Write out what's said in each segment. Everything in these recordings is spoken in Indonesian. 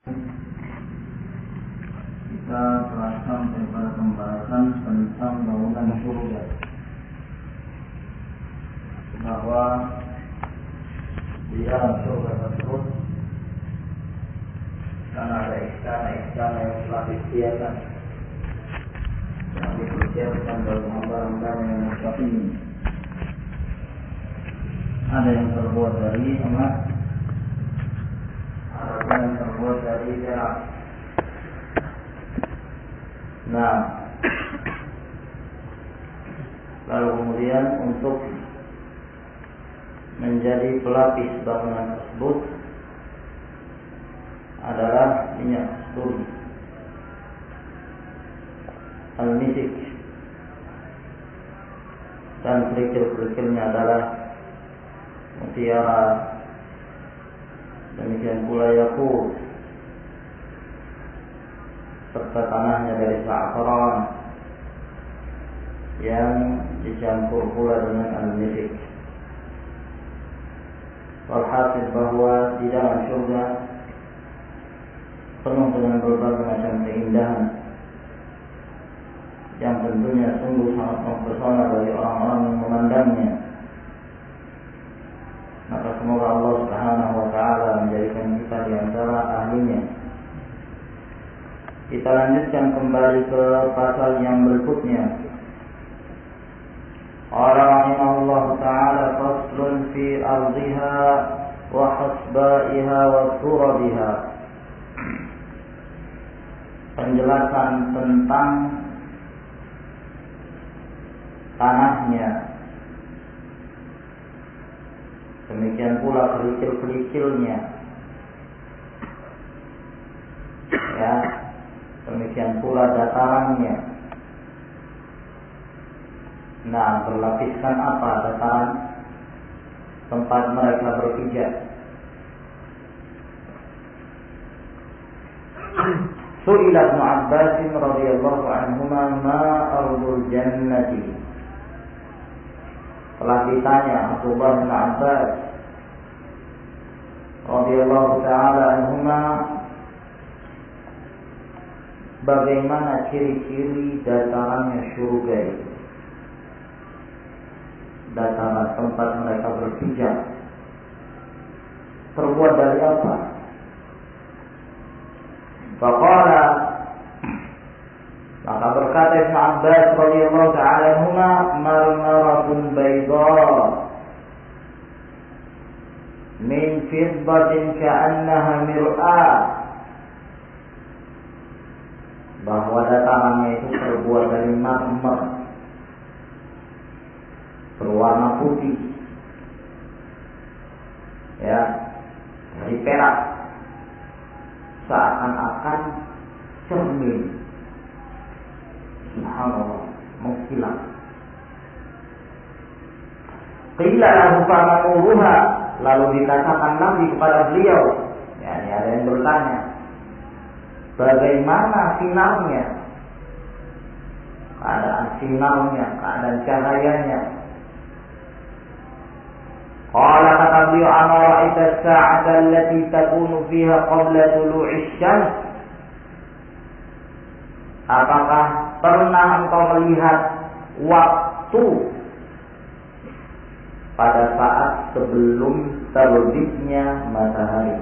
Kita telah sampai pada pembahasan tentang bangunan surga, bahwa di dalam surga tersebut karena ada istana-istana yang telah disediakan, yang dipersiapkan bagi hamba-hamba yang muttaqin. Ada yang terbuat dari emas, ada yang terbuat dari perak. Nah, lalu kemudian untuk menjadi pelapis bangunan tersebut adalah minyak kasturi, al-misik, dan kerikil-kerikilnya adalah mutiara, demikian pula yakut, serta tanahnya dari za'faran yang dicampur pula dengan al-misik. Walhasil bahwa di dalam surga penuh dengan berbagai macam keindahan yang tentunya sungguh sangat mempesona bagi orang-orang yang memandangnya. Maka semoga Allah Subhanahu wa ta'ala menjadikan kita di antara ahlinya. Kita lanjutkan kembali ke pasal yang berikutnya. Qala rahimahullah ta'ala faslun fi ardiha wa hasbaiha wa turabiha. Penjelasan tentang tanahnya, demikian pula kerikil-kerikilnya, ya, demikian pula datarannya. Nah, berlapiskan apa dataran tempat mereka berpijak? Su'ila Ibnu Abbas radhiyallahu anhuma ma ardul jannati. Telah ditanya Abdullah bin Abbas radhiyallahu ta'ala anhuma, bagaimana ciri-ciri datarannya surga itu, dataran tempat mereka berpijak, terbuat dari apa? Faqala, maka berkata Ibnu Abbas radhiyallahu ta'ala anhuma, marmaratun bayda min fiddatin ka'annaha mir'ah. Bahwa datarannya itu terbuat dari marmer berwarna putih, ya, dari perak, seakan-akan cermin. Subhanallah, mengkilat. Qila lahu fama nuruha, lalu dikatakan Nabi kepada beliau, ya, ini ada yang bertanya, bagaimana sinarnya, keadaan sinarnya, keadaan cahayanya. Qala, kata beliau, ama ra'aita as-sa'ata allati takunu fiha qabla tulu'i asy-syams. Apakah pernah engkau melihat waktu pada saat sebelum terbitnya matahari?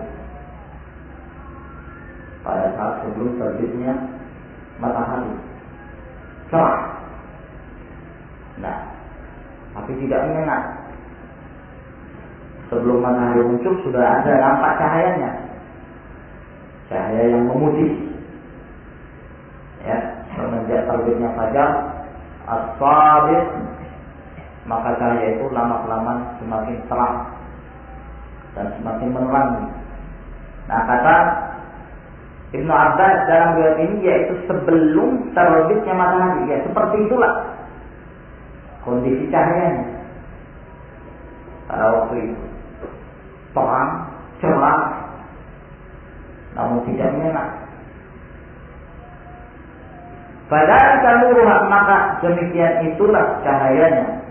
Pada saat sebelum terbitnya matahari cerah, nah, tapi tidak menyengat. Sebelum matahari muncul sudah ada nampak cahayanya, cahaya yang memutih, ya. Semenjak terbitnya fajar as-shadiq, maka cahaya itu lama-kelamaan semakin terang dan semakin menerangi. Nah, kata Ibnu Abbas dalam riwayat ini, yaitu sebelum terbitnya matahari, ya, seperti itulah kondisi cahayanya pada waktu itu, terang, cerah, namun tidak menyengat. Padahal nuruha, maka demikian itulah cahayanya.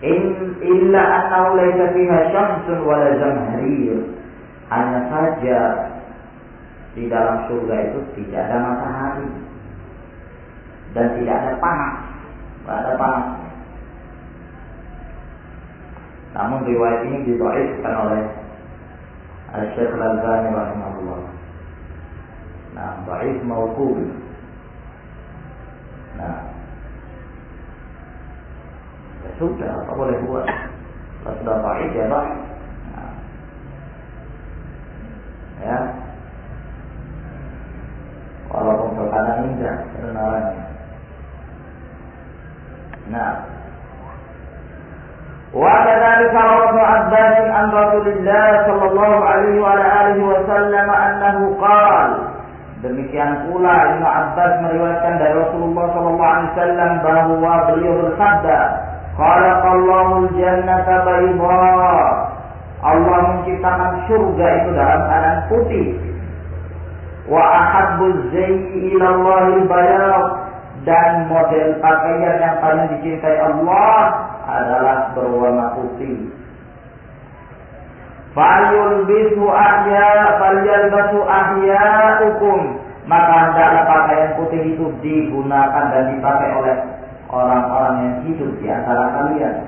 Illa annahu laysa fiha syamsun wala zamharir. Hanya saja di dalam surga itu tidak ada matahari dan tidak ada panas, tidak ada panas. Namun riwayat ini didhaifkan oleh Syekh Al-Albani rahimahullah. Nah, dhaif mauquf. Nah, ya sudah, apa boleh buat? Kalau sudah dhaif ya dhaif. Nah, ya, walaupun terkadang indah kebenarannya. Nah, وكذلك روى ابن عباس عن رسول الله صلى الله عليه وعلى آله وسلم أنه قال. Demikian pula Ibnu Abbas meriwayatkan dari Rasulullah sallallahu alaihi wasallam bahwa beliau bersabda, "Khalaqallahu al-jannata bayda." Allah menciptakan surga itu dalam keadaan putih. Wa ahabbu az-zayyi ila Allahil bayad. Dan model pakaian yang paling dicintai Allah adalah berwarna putih. Falyalbisu ahya'ukum. Maka hendaklah pakaian putih itu digunakan dan dipakai oleh orang-orang yang hidup di antara kalian.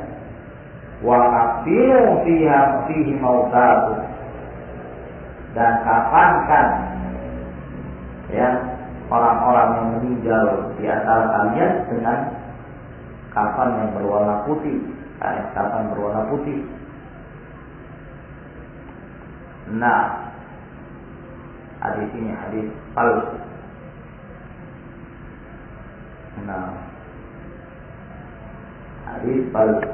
Wa kafiru fihi mautakum. Dan kafankan ya orang-orang yang meninggal di antara kalian dengan kafan yang berwarna putih, kafan berwarna putih. Nah, hadis ini hadis palsu. Nah, hadis palsu.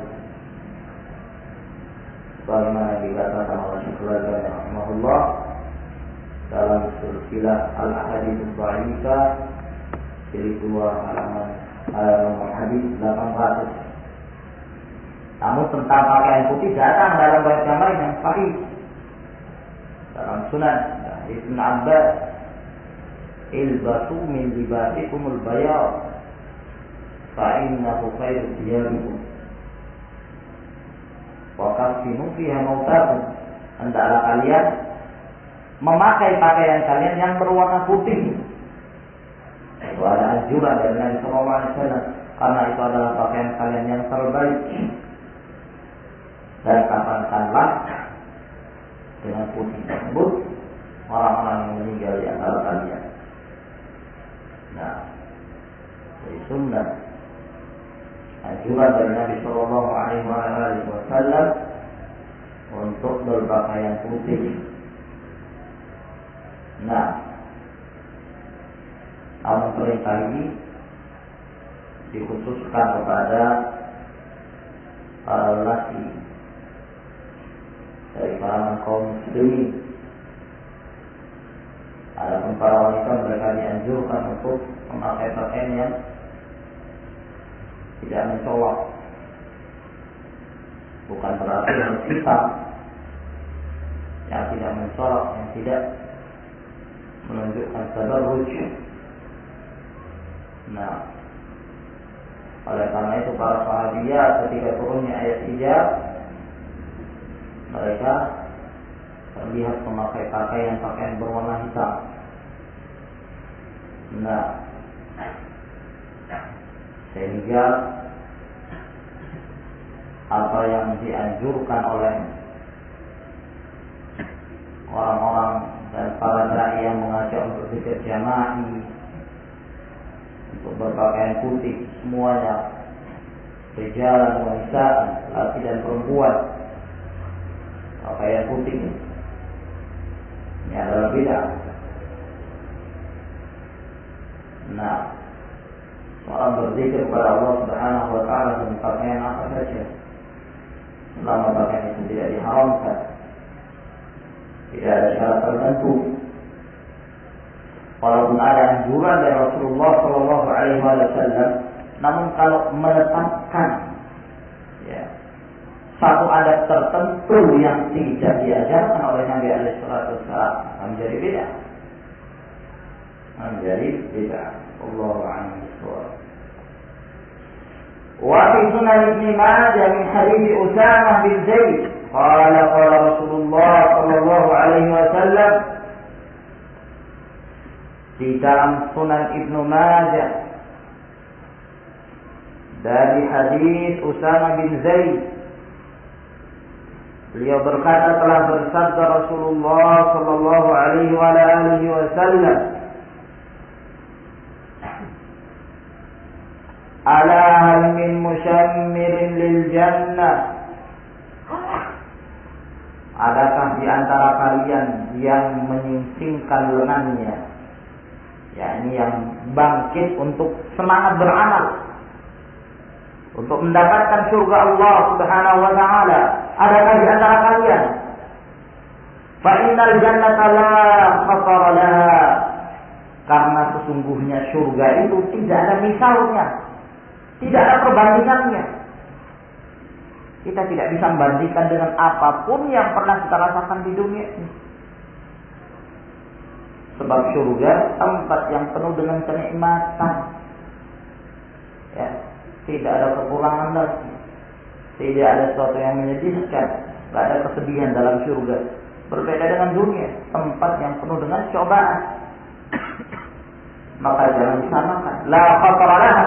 Bagaimana dikatakan oleh Syekh Al-Albani rahimahullah dalam silsilah al-ahadits dhaifah jilid 2 halaman hadis 800. Namun tentang pakaian putih datang dalam banyak gambar yang sahih dalam Sunan Ibn Abbas, ilbasu min libasikumul bayad fa innahu khairu thiyabikum wa kafinu fiha mautakum. Hendaklah kalian memakai pakaian kalian yang berwarna putih. Itu ada anjuran dari Nabi sallallahu alaihi wasallam, karena itu adalah pakaian kalian yang terbaik. Dan kafankanlah dengan putih tersebut orang-orang yang meninggal di antara kalian. Nah, dari sunnah anjuran dari Nabi sallallahu alaihi wasallam untuk berpakaian putih. Nah, namun perintah ini dikhususkan kepada para lelaki dari kalangan kaum muslimin. Adapun para wanita mereka dianjurkan untuk memakai pakaian yang tidak mencolok. Bukan berarti harus hitam, yang tidak mencolok, yang tidak menunjukkan tabarruj. Nah, oleh karena itu para sahabiat ketika turunnya ayat hijab, mereka terlihat memakai pakaian berwarna hitam. Nah, sehingga apa yang dianjurkan oleh orang-orang dan para dai yang mengajak untuk zikir jama'i, untuk berpakaian putih semuanya, rijal dan wanita, laki dan perempuan, pakaian putih ini adalah bid'ah. Nah, orang berzikir kepada Allah Subhanahu wa taala dengan pakaian apa saja, selama pakaian itu tidak diharamkan, tidak ada syarat tertentu. Walaupun ada anjuran dari Rasulullah Shallallahu Alaihi Wasallam, namun kalau menetapkan satu adat tertentu yang tidak diajarkan oleh Nabi Alaihi Wasallam, menjadi bid'ah. Menjadi bid'ah. Allahu a'lam bishawab. Wa fi Sunan Ibn Majah min hadits Usamah bin Zaid qala Rasulullah sallallahu alaihi wasallam dalam Sunan Ibnu Majah dari hadis Usama bin Zaid, beliau berkata telah bersabda Rasulullah sallallahu alaihi wasallam, ala hal min musyammirin lil jannah, adakah di antara kalian yang menyingsingkan lengannya, yakni yang bangkit untuk semangat beramal untuk mendapatkan surga Allah Subhanahu wa taala? Adakah di antara kalian? Fa innal jannata la khatara laha, karena sesungguhnya surga itu tidak ada misalnya, tidak ada perbandingannya. Kita tidak bisa membandingkan dengan apapun yang pernah kita rasakan di dunia ini. Sebab surga tempat yang penuh dengan kenikmatan. Ya, tidak ada kekurangan lagi. Tidak ada sesuatu yang menyedihkan. Tidak ada kesedihan dalam surga. Berbeda dengan dunia, tempat yang penuh dengan cobaan. Maka jangan disamakan. La khatara laha,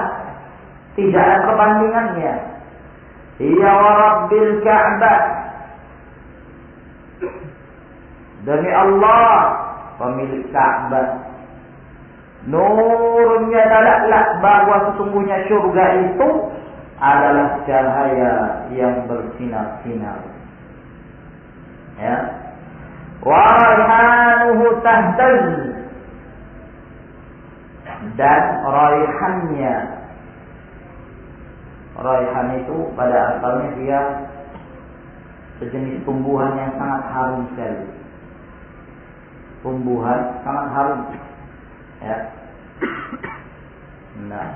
tidak ada perbandingannya. Ya wa Rabbil Ka'bah, demi Allah pemilik Ka'bah, nurnya adalah bahwa sesungguhnya surga itu adalah cahaya yang bersinar-sinar. Ya. Wa raihanuhu tahtaz, dan raihannya, raihan itu pada asalnya dia sejenis tumbuhan yang sangat harum sekali. Tumbuhan sangat harum. Ya. Nah,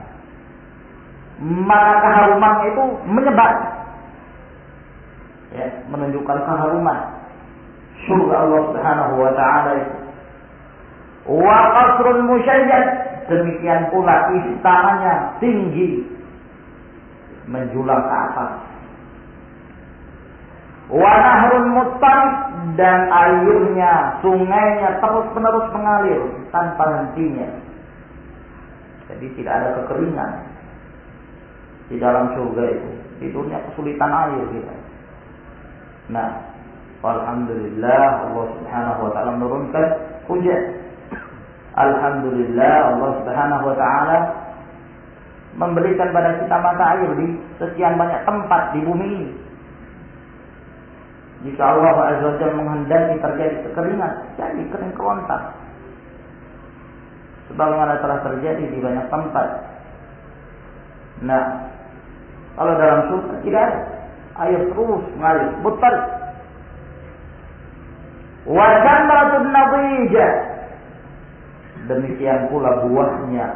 maka keharuman itu menyebar. Ya, menunjukkan keharuman surga Allah Subhanahu wa taala itu. Wa qasrun musyayyad, demikian pula istananya tinggi menjulang ke atas. Wa nahrun muttarif, dan airnya, sungainya terus-menerus mengalir tanpa hentinya. Jadi tidak ada kekeringan di dalam surga itu. Di dunia kesulitan air kita. Nah, alhamdulillah Allah Subhanahu wa taala menurunkan hujan. Alhamdulillah Allah Subhanahu wa taala memberikan pada kita mata air di sekian banyak tempat di bumi ini. Jika Allah Azza wa Jalla menghendaki terjadi kekeringan, jadi kering kerontang. Sebagaimana telah terjadi di banyak tempat. Nah, kalau dalam surga tidak ada, air terus mengalir, mutar. Wa jamratun nadijah, demikian pula buahnya.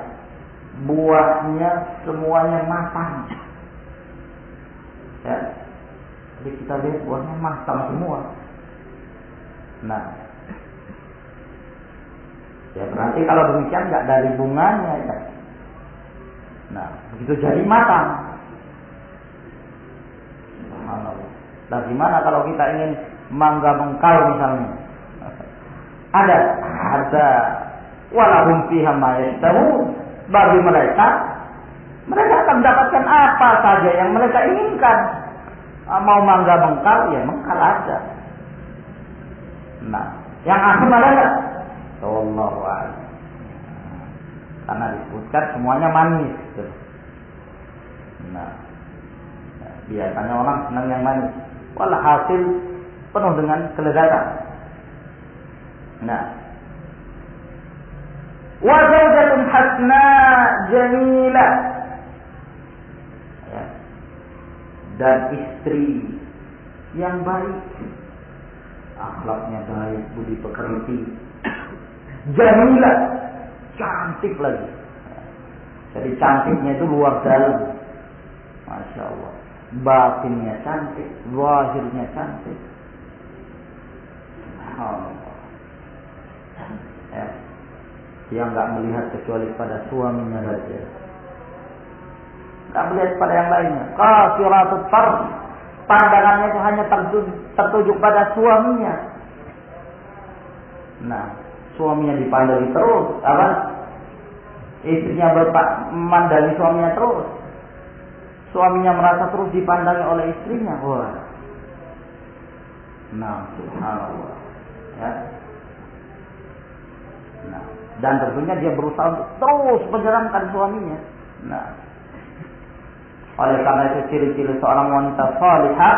Buahnya semuanya matang. Ya. Jadi kita lihat buahnya matang semua. Nah, ya berarti kalau demikian nggak dari bunganya ya. Nah, begitu jadi matang. Subhanallah. Nah, gimana kalau kita ingin mangga mengkal misalnya? Ada walahum fiha ma yashtahun. Bagi mereka akan mendapatkan apa saja yang mereka inginkan. Mau mangga mengkal, ya mengkal aja. Nah, yang asam ada nggak? Wallahu a'lam. Karena disebutkan semuanya manis. Nah, biasanya orang senang yang manis. Walhasil penuh dengan kelezatan. Nah, wa zawjatun hasna jamilah, ya. Dan istri yang baik, akhlaknya baik, budi pekerti, jamilah, cantik lagi. Jadi cantiknya itu luar dalam, masya Allah. Batinnya cantik, zahirnya cantik. Subhanallah. Ya. Dia nggak melihat kecuali pada suaminya saja, nggak melihat pada yang lainnya. Qasiratut tarf, pandangannya itu hanya tertuju pada suaminya. Nah, suaminya dipandang terus, apa? istrinya memandangi suaminya terus, suaminya merasa terus dipandangi oleh istrinya. Wah, nah, subhanallah, ya. Nah, dan tentunya dia berusaha untuk terus menyenangkan suaminya. Nah, oleh karena itu ciri-ciri seorang wanita salihah,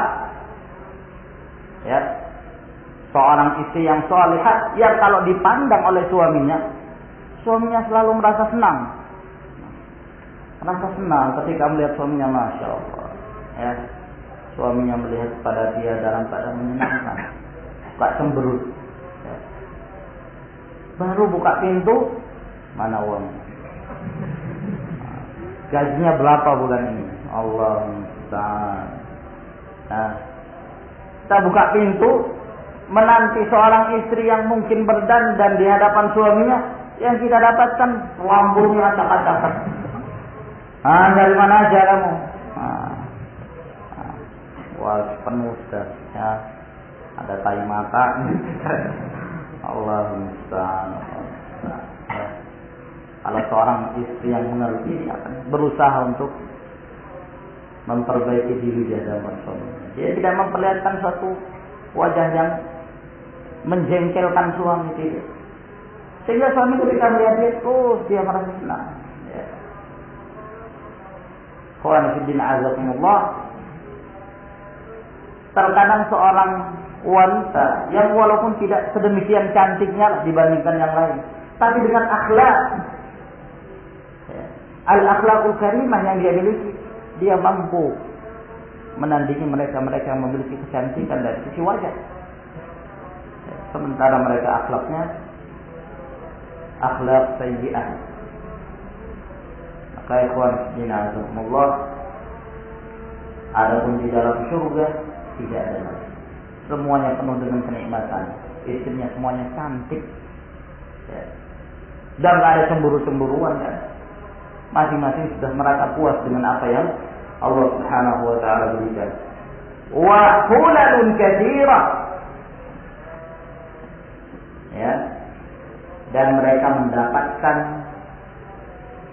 ya, seorang istri yang salihah, yang kalau dipandang oleh suaminya selalu merasa senang. Merasa senang ketika melihat suaminya, masya Allah, ya. Suaminya melihat pada dia dalam keadaan menyenangkan, gak cemberut. Ya. Baru buka pintu, mana uang? Gajinya berapa bulan ini? Allah Musta'an. Nah, kita buka pintu, menanti seorang istri yang mungkin berdandan di hadapan suaminya, yang kita dapatkan lambungnya acak-acakan. Dari mana aja kamu? Wah, penuh sudah, ya. Ada tai mata. Allah Musta'an. Ya. Kalau seorang istri yang mengerti, dia akan berusaha untuk memperbaiki diri di hadapan suaminya. Dia tidak memperlihatkan suatu wajah yang menjengkelkan suami, tidak. Sehingga suami ketika melihat dia, dia merasa senang. Ya. Khawani fiddin azakumullah. Terkadang seorang wanita yang walaupun tidak sedemikian cantiknya dibandingkan yang lain, tapi dengan akhlak, ya, al-akhlaqul karimah yang dia miliki, dia mampu menandingi mereka-mereka yang memiliki kecantikan dari sisi wajah. Ya, sementara mereka akhlaknya akhlak sayyi'ah. Maka ikhwan fillah, adapun di dalam surga tidak ada lagi. Semuanya penuh dengan kenikmatan. Istrinya semuanya cantik, ya. Dan tidak ada cemburu-cemburuan, kan? Masing-masing sudah merasa puas dengan apa yang Allah Subhanahu wa ta'ala berikan. Wa hulalun katsirah, ya. Dan mereka mendapatkan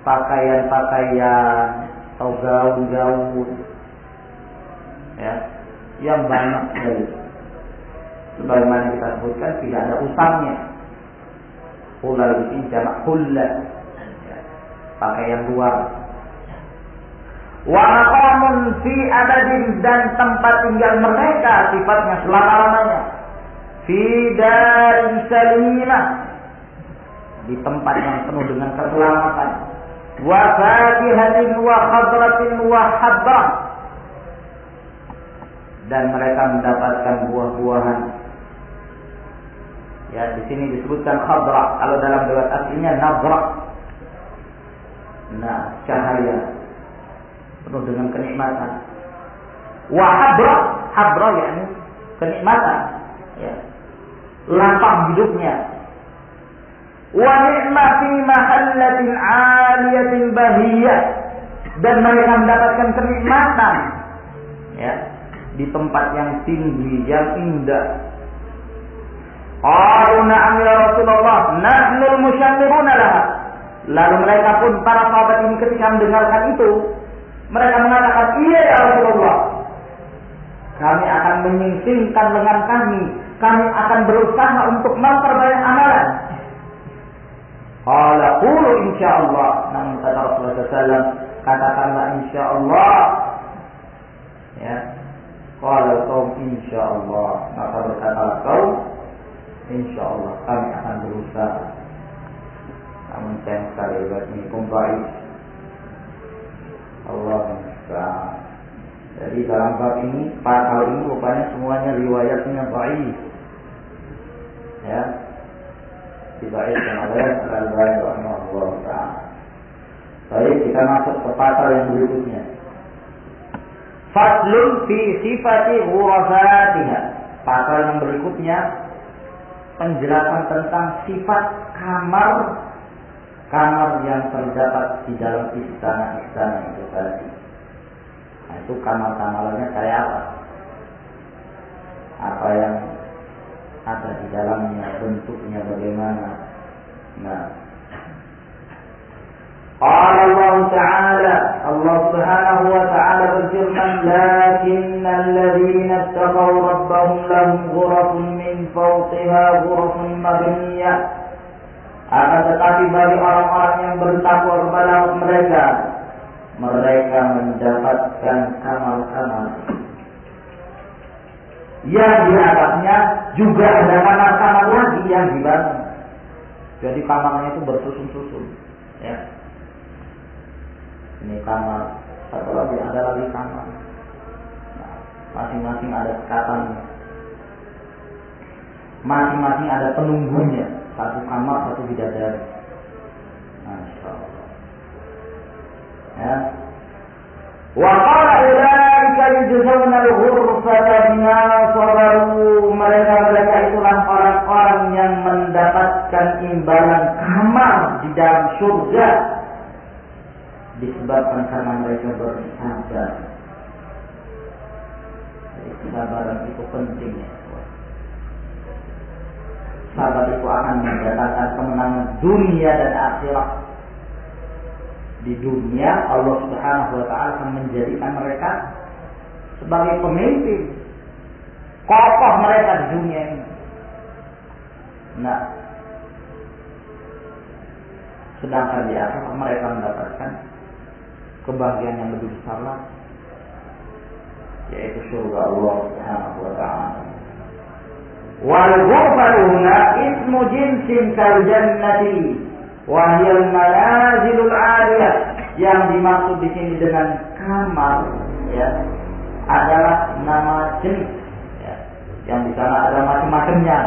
pakaian-pakaian atau gaun-gaun, ya, yang banyak sekali. Sebagaimana kita sebutkan, tidak ada usangnya. Hulal ini jamak hulla, ya, pakaian luar. Wa maqamun fi abadin, dan tempat tinggal mereka sifatnya selama-lamanya. Fi darin salimah, di tempat yang penuh dengan keselamatan. Wa fakihatin wa khadratin wa habbah, dan mereka mendapatkan buah-buahan. Ya, di sini disebutkan khadra. Kalau dalam riwayat aslinya nadra. Nah, cahaya penuh dengan kenikmatan. Wa habra yakni kenikmatan, ya. Lapang hidupnya. Wa ni'ma fi mahallatin 'aliyatin bahiyah, dan mereka mendapatkan kenikmatan, ya, di tempat yang tinggi, yang indah. Qalu na'am ya Rasulullah, nahnul musyamiruna laha. Lalu mereka pun, para sahabat ini ketika mendengarkan itu, mereka mengatakan, iya ya Rasulullah, kami akan menyingsingkan lengan kami akan berusaha untuk memperbanyak amalan. Qala qulu insyaallah. Namun kata Rasulullah SAW, katakanlah insyaallah, ya. Qala qaum insyaallah, maka berkatalah kaum, insyaallah kami akan berusaha. Namun sayang sekali ini kumpai. Allah Musta'an. Jadi dalam bab ini, pasal ini rupanya semuanya riwayatnya dhaif, ya, didhaifkan oleh Al-Albani rahimahullah ta'ala. Baik, kita masuk ke pasal yang berikutnya. Faslun fi sifati ghurafatiha. Pasal yang berikutnya penjelasan tentang sifat kamar yang terdapat di dalam istana-istana itu tadi. Nah, itu kamar-kamarnya kayak apa? Apa yang ada di dalamnya, bentuknya bagaimana? Nah, Qala Allah Ta'ala, Allah Subhanahu wa Ta'ala berfirman, "Lakinnal ladzina ittaqaw rabbahum lahum ghurafun min fawqiha ghurafun mabniyah." Akan tetapi bagi orang-orang yang bertakwa kepada mereka, mereka mendapatkan kamar-kamar yang di atasnya juga ada kamar-kamar lagi yang dibangun. Jadi kamarnya itu bersusun-susun, ya. Ini kamar, satu lagi ada lagi kamar. Nah, masing-masing ada sekatannya. Masing-masing ada penunggunya. Satu kamar, satu bidadari. Masya Allah. Ya. Wa qala ulaika yujzauna al-ghurfata bima sabaru. Mereka itulah orang-orang yang mendapatkan imbalan kamar di dalam surga disebabkan karena mereka bersabar. Jadi kesabaran itu penting, ya. Sabar itu akan mendatangkan kemenangan dunia dan akhirat. Di dunia Allah Subhanahu wa Ta'ala akan menjadikan mereka sebagai pemimpin kokoh mereka di dunia ini. Nah, sedangkan di akhirat mereka mendapatkan kebahagiaan yang lebih besar lagi, yaitu surga Allah Subhanahu wa Ta'ala. Wal ghurfatu huna ismu jinsin kal jannati wa hiya al manazilul 'aliyah. Yang dimaksud di sini dengan kamar, ya, adalah nama jenis, ya, yang di sana ada macam-macamnya.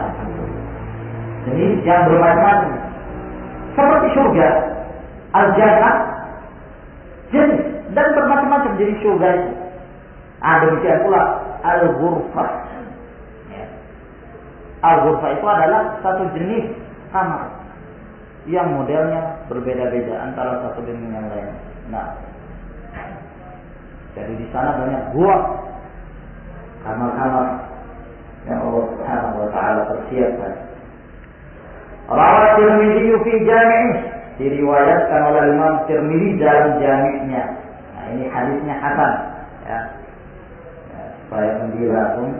Jenis yang bermacam-macam. Seperti surga, al-jannah, jenis dan bermacam-macam jenis surga itu. Ada demikian pula al-ghurfah. Al-ghurfah itu adalah satu jenis kamar yang modelnya berbeda-beda antara satu dengan yang lain. Nah, jadi di sana banyak gua, kamar-kamar yang Allah Subhanahu wa Ta'ala persiapkan. Rawat Tirmidzi fi Jami', diriwayatkan oleh Imam Tirmidzi dalam Jami'-nya. Nah, ini hadisnya hasan, ya. Supaya penggila pun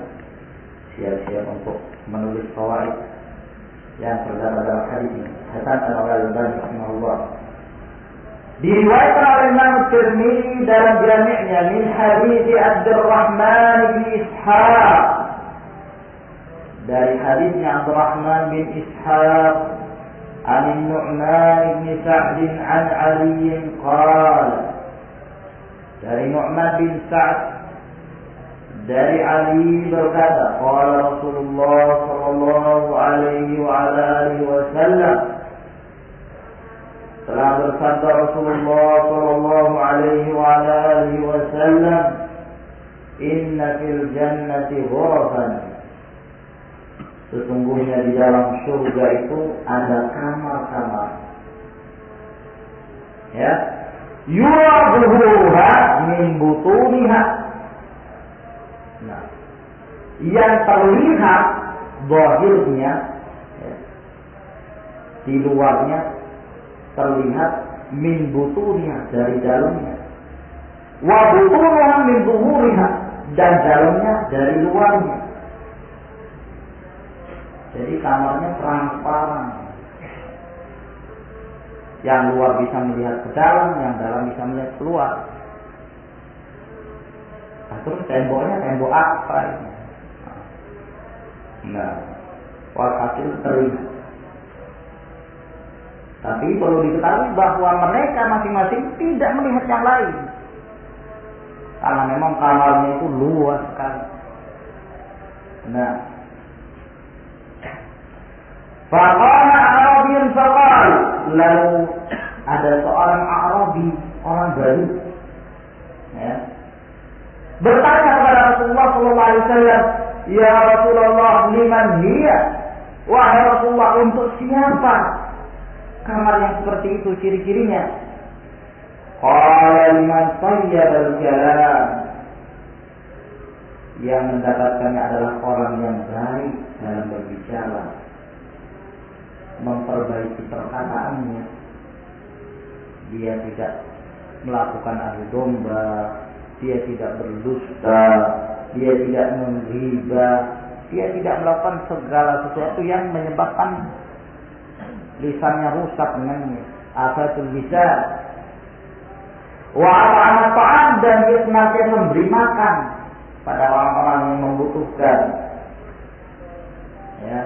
siap-siap untuk menulis fawaid yang terdapat dalam hadis ini. Hasan al-Albani rahimahullah. Diriwayatkan oleh Imam Tirmidzi dalam Jami'-nya min hadis Abdurrahman bin Ishaq. Dari hadisnya Abdurrahman bin Ishaq an Nu'man bin Sa'd an Ali qala. Dari Nu'man bin Sa'd dari Ali berkata, qala Rasulullah sallallahu alaihi wa ala alihi wasallam, telah bersabda Rasulullah sallallahu alaihi wa ala alihi wasallam, inna fil jannati ghurafan, sesungguhnya di dalam surga itu ada kamar-kamar, ya, yurabuha min butuniha. Nah, yang terlihat zahirnya, ya, di luarnya terlihat min butuniha, dari dalamnya, wa butunuha min zuhuriha, dan dalamnya dari luarnya. Jadi kamarnya transparan, yang luar bisa melihat ke dalam, yang dalam bisa melihat keluar. Nah, terus temboknya tembok apa ini? Nah, walhasil terlihat. Tapi perlu diketahui bahwa mereka masing-masing tidak melihat yang lain, karena memang kamarnya itu luas sekali. Nah, faqala A'rabiyyun faqal, lalu ada seorang A'rabi, orang baru, ya, bertanya kepada Rasulullah sallallahu alaihi wasallam, "Ya Rasulullah, liman hiya?" Wahai Rasulullah, untuk siapa kamar yang seperti itu, ciri-cirinya? Qala liman tayyibal kalam, yang mendapatkannya adalah orang yang baik dalam berbicara, memperbaiki perkataannya. dia tidak melakukan adu domba, dia tidak berdusta, dia tidak menghibah, dia tidak melakukan segala sesuatu yang menyebabkan lisannya rusak dengannya. Afatul lisan. Wa at'ama ta'am, dan dia senantiasa memberi makan pada orang-orang yang membutuhkan, ya,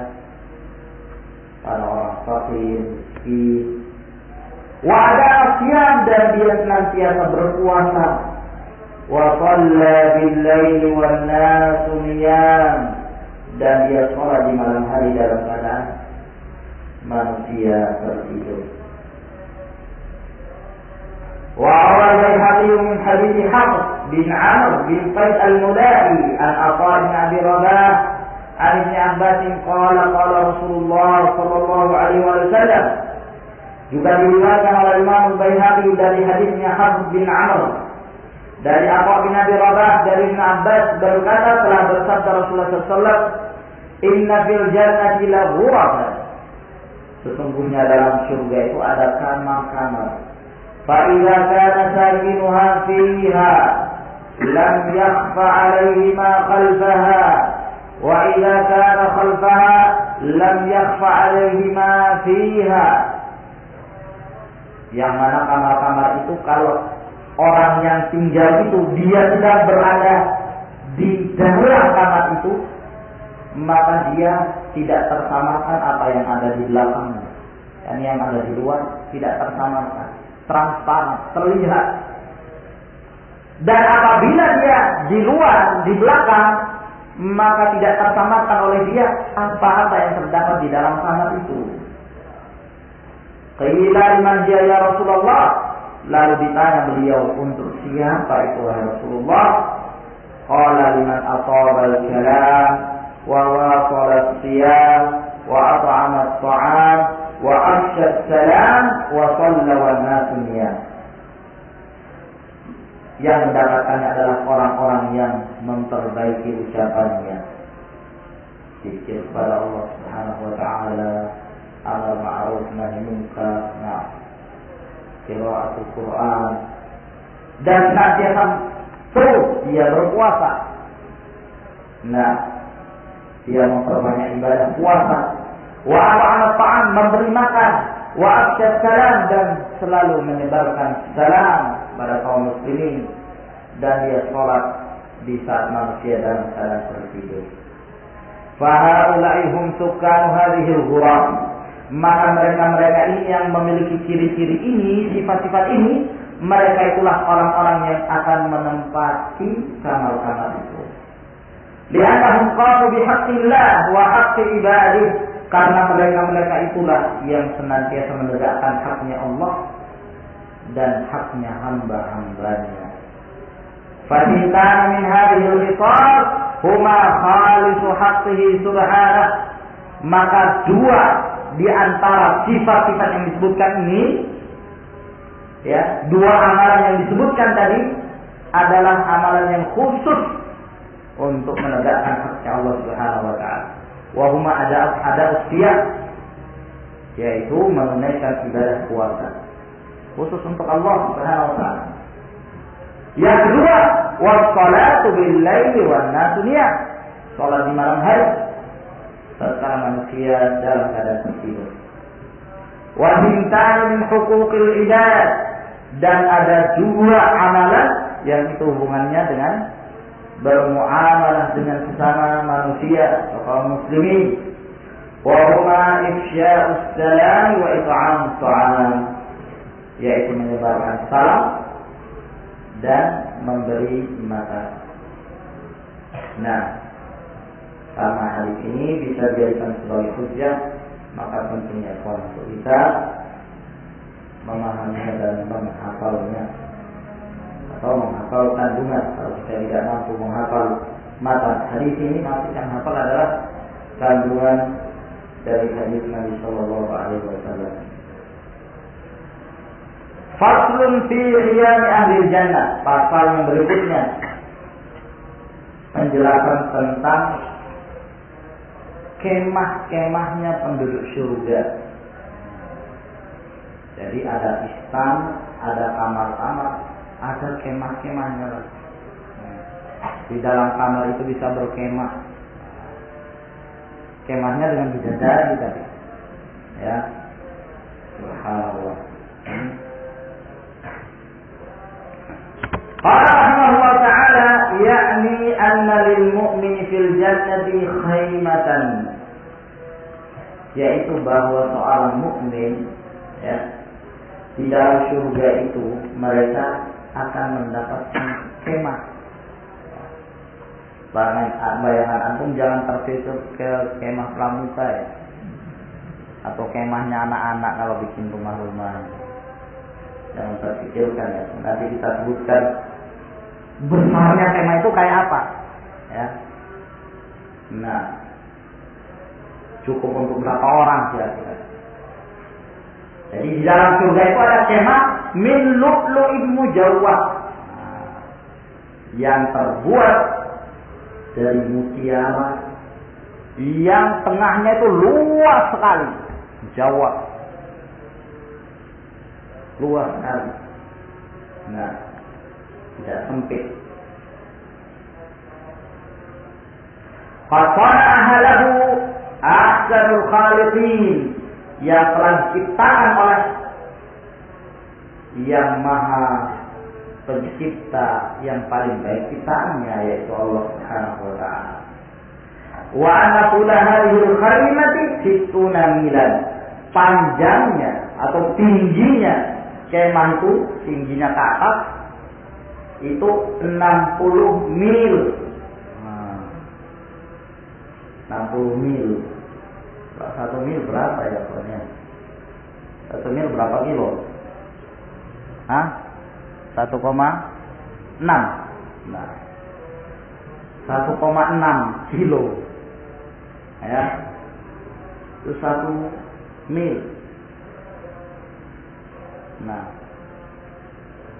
pada orang fakir, miskin. Wa ada siyam, dan dia senantiasa berpuasa. Wa shalla bil-laili wan nasu niyam, dan dia sholat di malam hari dalam keadaan manusia tertidur. Wa awal Baihaqi min hadits Hafs bin Amr bin Qais al-Mula'i an Atha bin Abi Rabah an Ibn Abbas qala qala Rasulullah sallallahu alaihi wasallam. Juga diriwayatkan oleh Imam Baihaqi dari hadisnya Hafs bin Amr dari Atha bin Abi Rabah dari Ibn Abbas berkata, telah bersabda Rasulullah SAW, inna fil jannati la ghurafan, sesungguhnya dalam surga itu ada kamar-kamar. Fa idza kana sakinuha fiha lam yakhfa alaihi ma khalfaha, wa idza kana khalfaha lam yakhfa alaihi ma fiha. Yang mana kamar-kamar itu kalau orang yang tinggal itu dia sedang berada di dalam kamar itu, maka dia tidak tersamarkan apa yang ada di belakangnya, dan yang ada di luar tidak tersamarkan, transparan, terlihat. Dan apabila dia di luar, di belakang, maka tidak tersamarkan oleh dia apa-apa yang terdapat di dalam kamar itu. Qila liman dia ya Rasulullah, lalu ditanya beliau, untuk siapa itu wahai Rasulullah? Qala liman ataba al-kalam wa wasala as-siyam wa at'ama at-ta'am wa afsha as-salam wa shalla wan nasu niyam. Yang mendapatkannya adalah orang-orang yang memperbaiki ucapannya, zikir kepada Allah Subhanahu wa taala, amar ma'ruf nahi munkar, qiraatul Quran, dan senantiasa terus dia berpuasa. Dia memperbanyak ibadah puasa. Wa at'ama ta'am, memberi makan. Wa afsha salam, dan selalu menyebarkan salam pada kaum muslimin. Dan dia sholat di saat manusia dalam keadaan tertidur. Fa haula'i hum sukkanu hadhil ghuraf, maka mereka-mereka ini yang memiliki ciri-ciri ini, sifat-sifat ini, mereka itulah orang-orang yang akan menempati kamar-kamar itu. Li'annahum qamu bihaqqillah wa haqqi ibadih, karena mereka-mereka itulah yang senantiasa menegakkan haknya Allah dan haknya hamba-hambanya. Fa'intan min hadhihi al-khitab huma khalisu haqqihi subhanahu, maka dua di antara sifat-sifat yang disebutkan ini, ya, dua amalan yang disebutkan tadi adalah amalan yang khusus untuk menegakkan haknya Allah Subhanahu wa taala. Wa huma ada siyam, yaitu menunaikan ibadah puasa khusus untuk Allah Subhanahu wa taala. Yang kedua, wassalatu bil laili wan nasu niyam, salat di malam hari serta manusia dalam keadaan tertidur. Wa hintani min huquqil ibad, dan ada dua amalan yang itu hubungannya dengan bermuamalah dengan sesama manusia atau kaum muslimin. Wa huma ifsya'us salam wa it'amus ta'am, yaitu menyebarkan salam dan memberi makan. Karena hadis ini bisa dijadikan sebagai hujjah, maka pentingnya untuk kita memahaminya dan menghafalnya, atau menghafal kandungan. Kalau kita tidak mampu menghafal matan hadis ini, maka yang hafal adalah kandungan dari hadis Nabi Sallallahu Alaihi Wasallam. Faslun fi riyami ahli jannah, pasal yang berikutnya menjelaskan tentang kemah-kemahnya penduduk surga. Jadi ada istan, ada kamar-kamar, ada kemah-kemahnya. Di dalam kamar itu bisa berkemah. Kemahnya dengan bidadari tadi. Ya. Subhanallah. Qala rahimahullah ta'ala ya'ni anna lil mu'mini fil jannati khaymatan, yaitu bahwa seorang mukmin ya di dalam surga itu mereka akan mendapatkan kemah. Bayangan antum jangan terfikir ke kemah pramuka ya, atau kemahnya anak-anak kalau bikin rumah-rumah. Jangan terfikirkan ya. Nanti kita sebutkan besarnya kemah itu kayak apa ya. Nah, cukup untuk berapa orang kira-kira. Jadi di dalam surga itu ada kemah min lu'lu'in mujawwah, yang terbuat dari mutiara yang tengahnya itu luas sekali, Jawa luas sekali. Nah, tidak sempit. Qasana ahlahu ahsanul khaliqin, yang telah diciptakan oleh yang maha pencipta yang paling baik ciptaannya, yaitu Allah Subhanahu wa ta'ala. Wa anna tula hadhil kharimati sittuna milan, panjangnya atau tingginya kemah itu, tingginya ke atas itu 60 mil. 60 mil. 1 mil berapa ya pokoknya? 1 mil berapa kilo? Hah? 1,6. Nah, 1,6 kilo. Ya. Itu 1 mil. Nah,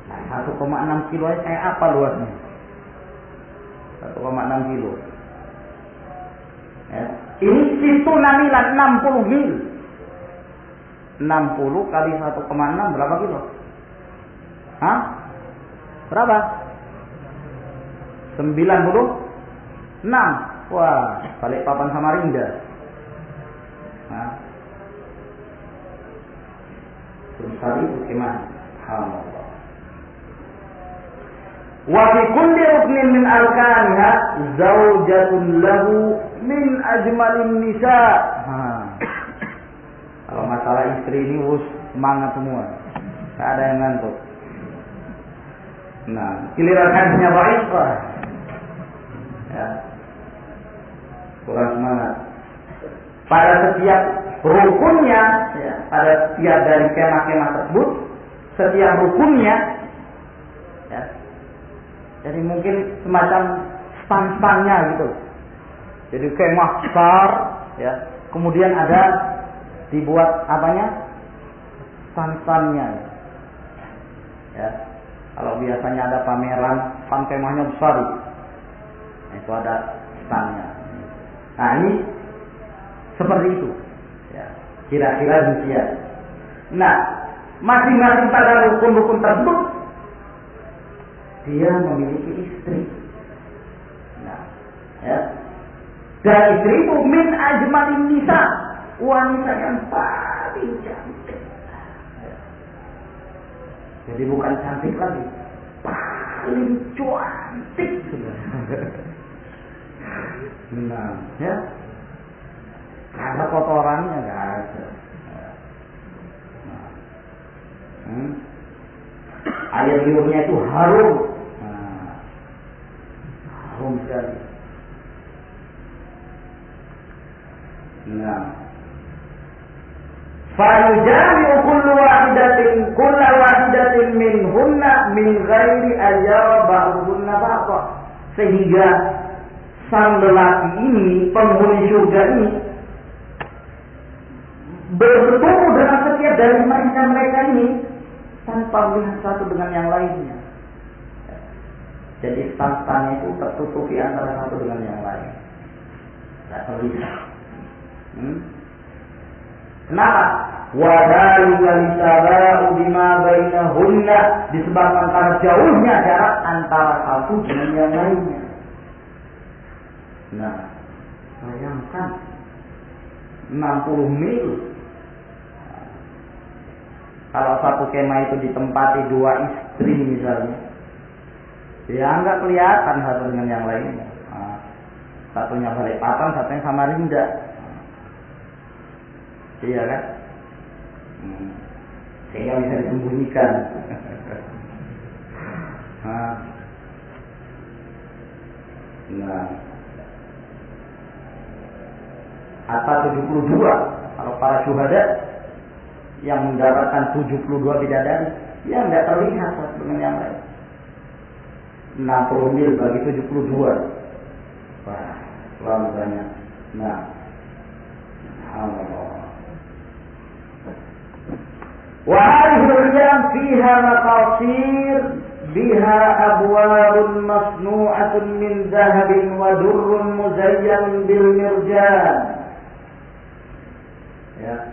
1,6 kilo kayak apa luasnya? 1,6 kilo. Ya. Ini situ namilan 60 mil. 60 kali 1,6 berapa kilo? Hah? Berapa? 96. Wah, balik papan Samarinda. Hah? Sebesar itu gimana? Alhamdulillah. Wa fi kulli ruknin min arkaniha zaujatun lahu min ajmalin nisa. Kalau masalah istri ini semangat semua, tidak ada yang ngantuk. Nah, giliran hadisnya baik, ya, kurang semangat. Pada setiap rukunnya, ya, pada setiap dari kemah-kemah tersebut, setiap rukunnya, ya, jadi mungkin semacam stan-stannya gitu. Jadi kemah besar, ya, kemudian ada dibuat apanya? Stan-stannya, ya. Kalau biasanya ada pameran, stan kemahnya besar, nah, itu ada stannya. Nah, ini seperti itu, ya, kira-kira demikian. Nah, masing-masing pada rukun-rukun tersebut dia memiliki istri. Nah, ya. Dan istri itu min ajmalin nisa, wanita yang paling cantik. Jadi bukan cantik lagi, paling cantik. Nah, ya, ada kotorannya nggak ada. Air liurnya itu harum, harum sekali. Nah, fayujami'u kullu wahidatin minhunna min ghairi ayyara ba'dhunna ba'dha, sehingga sang lelaki ini, penghuni surga ini, bertemu dengan setiap dari mereka ini tanpa melihat satu dengan yang lainnya. Jadi stand-standnya itu tertutupi antara satu dengan yang lain, tidak terlihat. Kenapa? Wa dzalika litaba'u bima bainahunna, disebabkan karena jauhnya jarak antara satu dengan yang lainnya. Nah, bayangkan 60 mil. Kalau satu kemah itu ditempati 2 istri misalnya, ya nggak kelihatan satu dengan yang lainnya. Nah, satunya Balikpapan, satunya Samarinda. Iya kan? Sehingga bisa disembunyikan. Nah, atau 72 kalau para syuhada yang mendapatkan 72 bidadari, ya nggak terlihat satu dengan yang lain. 60 mil bagi 72. Wah, terlalu banyak. Nah, Allah. Wa hadhihi al-qiyam fiha maqasir biha abwabun masnu'atun min dhahabin wa durrun muzayyan bil mirjan. Ya.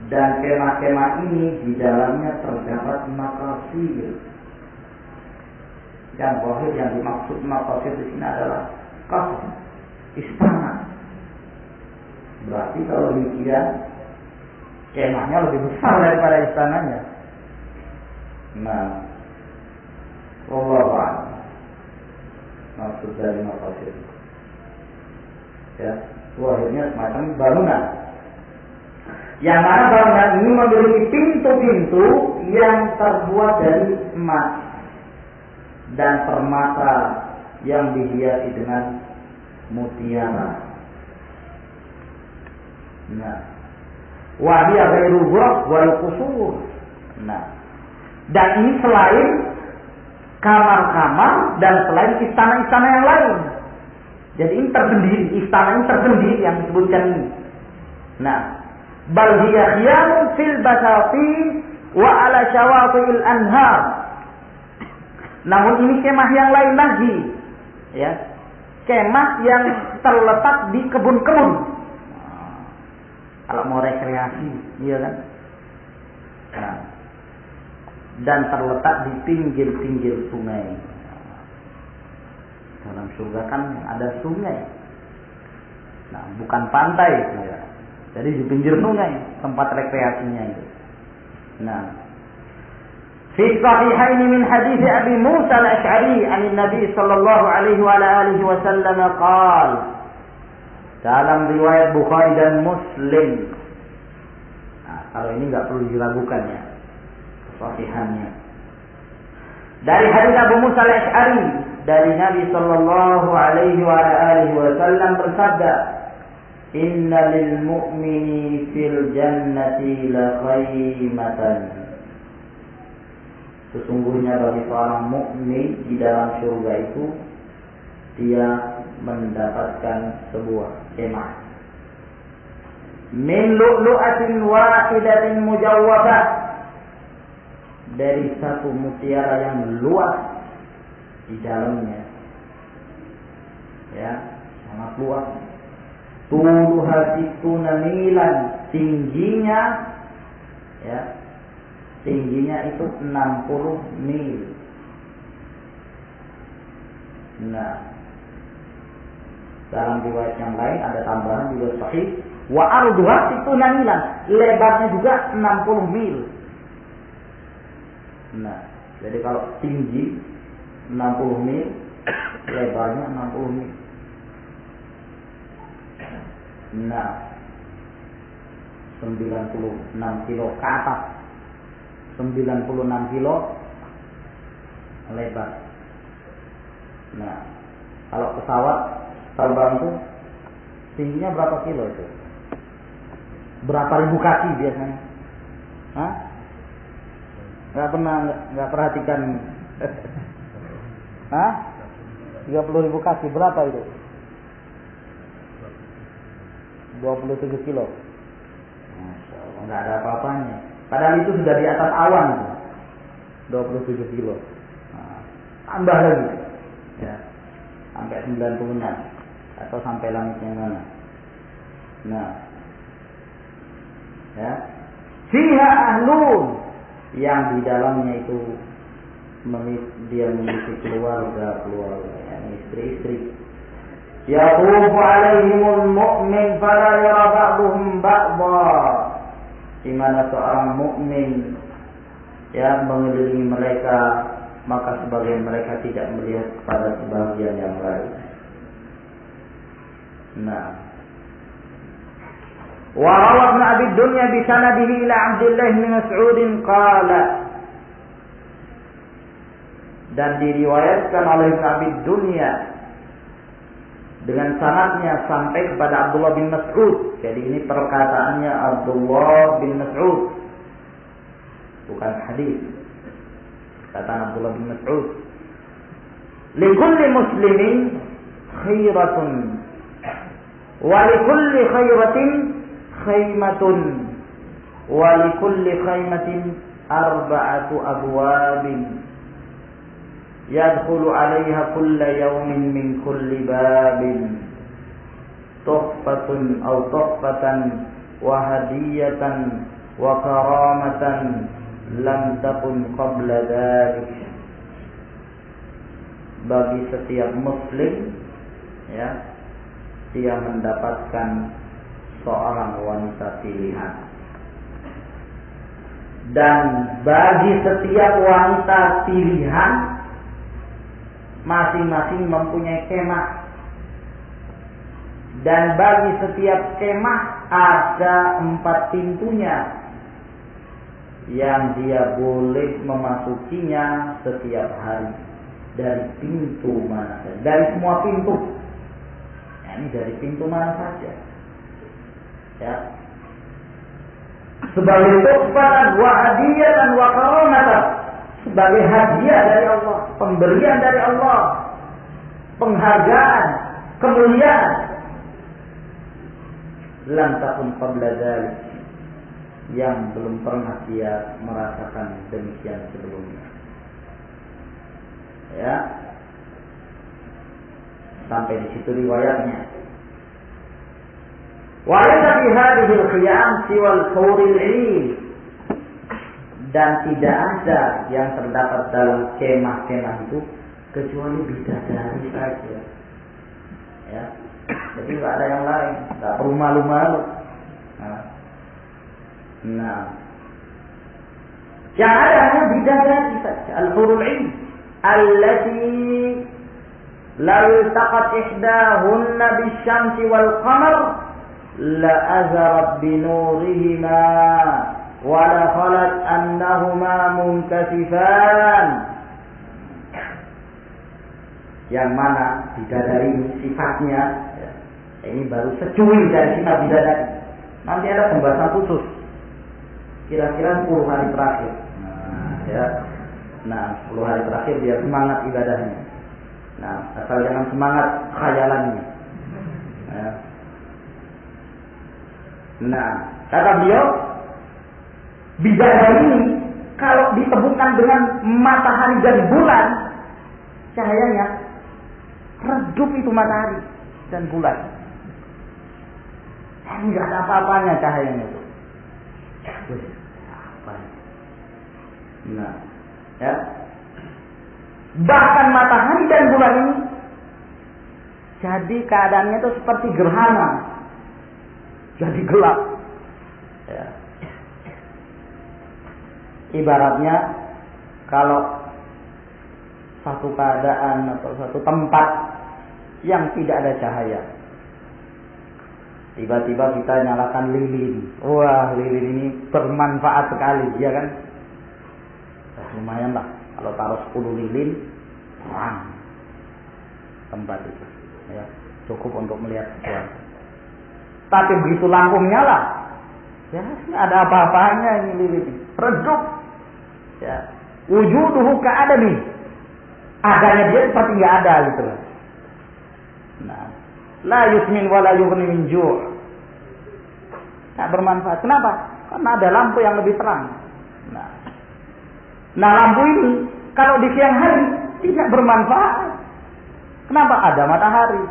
Dan kemah-kemah ini di dalamnya terdapat maqasir. Yang zahir yang dimaksud maqasir di sini adalah qasr, istana. Berarti kalau demikian kemahnya lebih besar daripada istananya. Nah, wallahu a'lam. Maksud dari maqasir, ya, zahirnya semacam bangunan. Yang mana bangunan ini memiliki pintu-pintu yang terbuat dari emas dan permata yang dihiasi dengan mutiara. Nah, wahia ghairu ghuraf wal qusur. Nah, dan ini selain kamar-kamar dan selain istana-istana yang lain. Jadi ini tersendiri, istana ini tersendiri yang disebutkan ini. Nah, bal hiya khiyamun fil basatin wa ala syawatil anhar. Namun ini kemah yang lain lagi, ya, kemah yang terletak di kebun-kebun. Kalau mau rekreasi, iya kan? Nah, dan terletak di pinggir-pinggir sungai. Dalam surga kan ada sungai. Nah, bukan pantai, ya. Jadi di pinggir sungai tempat rekreasinya itu. Nah, fi sahihain min hadits Abi Musa al-Asy'ari 'an Nabi sallallahu alaihi wa alihi wasallam qala, dalam riwayat Bukhari dan Muslim. Nah, kalau ini enggak perlu diragukan ya kesahihannya. Dari hadits Abu Musa al-Asy'ari dari Nabi sallallahu alaihi wa alihi wasallam bersabda, inna lil mu'mini fil jannati la khaymatan. Sesungguhnya bagi seorang mukmin di dalam surga itu dia mendapatkan sebuah kemah min lu'lu'atin wahidatin mujawwabah, dari satu mutiara yang luas di dalamnya, ya, sangat luas. Tuluha situna milan, tingginya, ya, tingginya itu 60 mil. Nah, dalam riwayat yang lain ada tambahan juga sahih, wa arduha situna milan, lebarnya juga 60 mil. Nah, jadi kalau tinggi 60 mil, lebarnya 60 mil. Nah, 96 kilo ke atas, 96 kilo lebar. Nah, kalau pesawat terbang itu tingginya berapa kilo itu? Berapa ribu kaki biasanya? Hah? Nggak perhatikan. Hah? 30.000 kaki berapa itu? 27 kilo. Masya Allah, nggak ada apa-apanya. Padahal itu sudah di atas awan. 27 kilo. Nah, tambah lagi. Ya, sampai 96. Atau sampai langit yang mana. Nah, Ya. Fiha ahlun, yang di dalamnya itu dia memiliki keluarga, yakni istri-istri. Yaqufu alaihimul mu'min fala yara ba'duhum ba'dha, di mana seorang mukmin yang mengelilingi mereka, maka sebagian mereka tidak melihat kepada sebagian yang lain. Nah, wa rawa Ibnu Abi Dunya bi sanadihi ila Abdullah bin Mas'ud qala, dan diriwayatkan oleh Ibnu Abi Dunya dengan sanadnya sampai kepada Abdullah bin Mas'ud. Jadi ini perkataannya Abdullah bin Mas'ud, bukan hadis. Kata Abdullah bin Mas'ud, "Likulli muslimin khairatun wa likulli khairatin khaymatun wa likulli khaymatin arba'atu abwabin yadkhulu 'alayha kulla yawmin min kulli babin tuhfatun aw tuhfatan wa hadiyatan wa karamatan lam takun qabla dzalik." Bagi setiap muslim, ya, dia mendapatkan seorang wanita pilihan, dan bagi setiap wanita pilihan masing-masing mempunyai kemah, dan bagi setiap kemah ada 4 pintunya yang dia boleh memasukinya setiap hari. Dari pintu mana saja, dari semua pintu. Ini dari pintu mana saja. Ya. Sebagai tuhfatan wa hadiyatan wa karamatan, sebagai hadiah dari Allah, pemberian dari Allah, penghargaan, kemuliaan. Lam takun qabla dzalik, yang belum pernah dia merasakan demikian sebelumnya. Ya, sampai di situ riwayatnya. Wa laysa fi hadhihi al-khiyam siwa al-huril 'ain, dan tidak ada yang terdapat dalam kemah-kemah itu kecuali bidadari saja. Ya, jadi nggak ada yang lain, nggak perlu malu-malu. Nah, yang ada hanya bidadari saja, al-hurul 'ain allati la iltaqat ihdahunna bisyamsi wal qamar la azarat binurihima wa la khalat annahuma munkasifan. Yang mana bidadari sifatnya, ya, ini baru secuil dari sifat bidadari. Nanti ada pembahasan khusus kira-kira 10 hari terakhir. Nah, 10 hari terakhir dia semangat ibadahnya. Nah, asal jangan semangat khayalannya. Nah, kata beliau, bidadari ini kalau ditemukan dengan matahari dan bulan, cahayanya redup itu matahari dan bulan. Enggak ada apa-apanya cahayanya itu. Nah, ya. Bahkan matahari dan bulan ini jadi keadaannya itu seperti gerhana, jadi gelap. Ya. Ibaratnya kalau satu keadaan atau satu tempat yang tidak ada cahaya, tiba-tiba kita nyalakan lilin. Wah, lilin ini bermanfaat sekali, ya kan? Lumayan lah kalau taruh 10 lilin, terang tempat itu, ya, cukup untuk melihat sesuatu. Tapi begitu lampu menyala, ya, ada apa-apanya ini lilin, redup, ya, wujuduhu ka'adami, adanya dia seperti nggak ada gitu. Nah, la yusmin wa la yughni min ju', tak bermanfaat. Kenapa? Karena ada lampu yang lebih terang. Nah, lampu ini kalau di siang hari tidak bermanfaat. Kenapa? Ada matahari.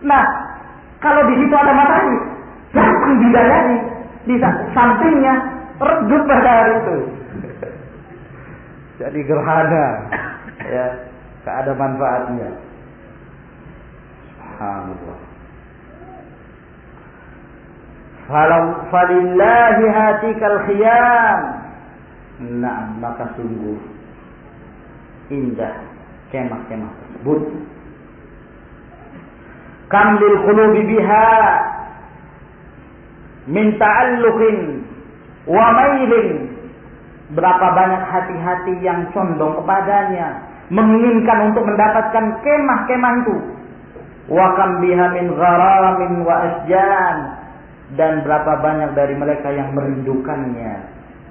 Nah, kalau di situ ada matahari, datang bidadari di sampingnya redup matahari itu. Jadi gerhana, ya, gak ada manfaatnya. Subhanallah. Falillahi hatikal khiyam. Nah, maka sungguh indah kemah-kemah tersebut. Kam lil qulubi biha min ta'alluqin wa mailin. Berapa banyak hati-hati yang condong kepadanya, menginginkan untuk mendapatkan kemah-kemah itu. Wa kam biha min gharamin wa asjan. Dan berapa banyak dari mereka yang merindukannya,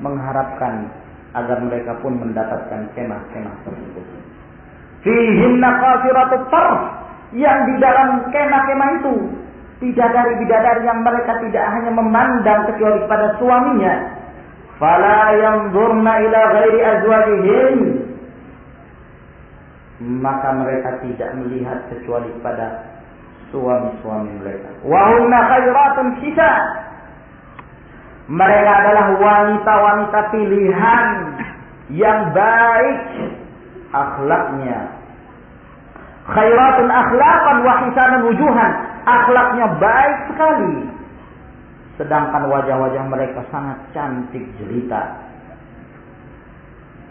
mengharapkan agar mereka pun mendapatkan kemah-kemah tersebut. Fihinna qasiratut tarf, yang di dalam kemah-kemah itu bidadari-bidadari yang mereka tidak hanya memandang kecuali pada suaminya. Fala yanzurna ila ghairi azwajihim, maka mereka tidak melihat kecuali pada suami-suami mereka. Wa hunna khairatun hisab, mereka adalah wanita-wanita pilihan yang baik akhlaknya. Khairatun akhlaqan wa hisanan wujuhan, akhlaknya baik sekali, sedangkan wajah-wajah mereka sangat cantik jelita.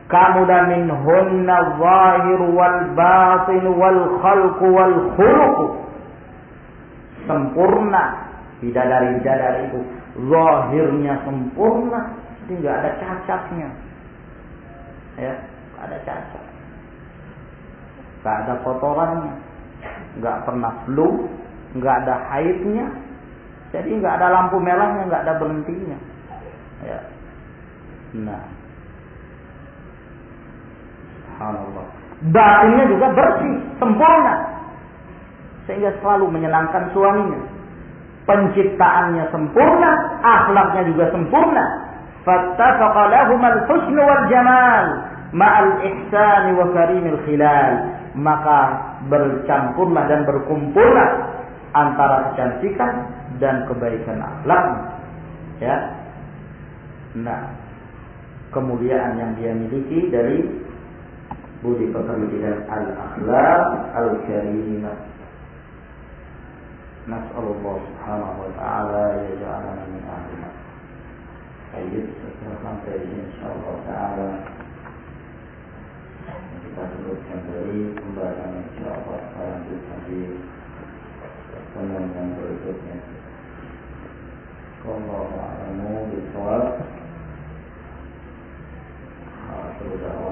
Kamula minhunna zahir wal batin wal khalq wal khuluq, sempurna bidadari-bidadari itu, zahirnya sempurna, jadi nggak ada cacatnya, ya, nggak ada cacat, nggak ada kotorannya, nggak pernah flu, nggak ada haidnya, jadi nggak ada lampu merahnya, nggak ada berhentinya, ya. Nah, subhanallah, batinnya juga bersih, sempurna, sehingga selalu menyenangkan suaminya. Penciptaannya sempurna, akhlaknya juga sempurna. Fattafaqa lahumal husnu wal jamal ma'al ihsani wa karimil khilal, maka bercampurlah dan berkumpullah antara kecantikan dan kebaikan akhlak, ya. Nah, kemuliaan yang dia miliki dari budi pekerti dan al-akhlaq al-karimah. Nas'alullah subhanahu wa ta'ala yaj'alana min ahliha. Baik, setelah sampai ini insyaallah ta'ala kita teruskan dari pembahasan insyaallah selanjutnya di pertemuan yang berikutnya. Wallahu a'lamu bishawab. Alhamdulillah.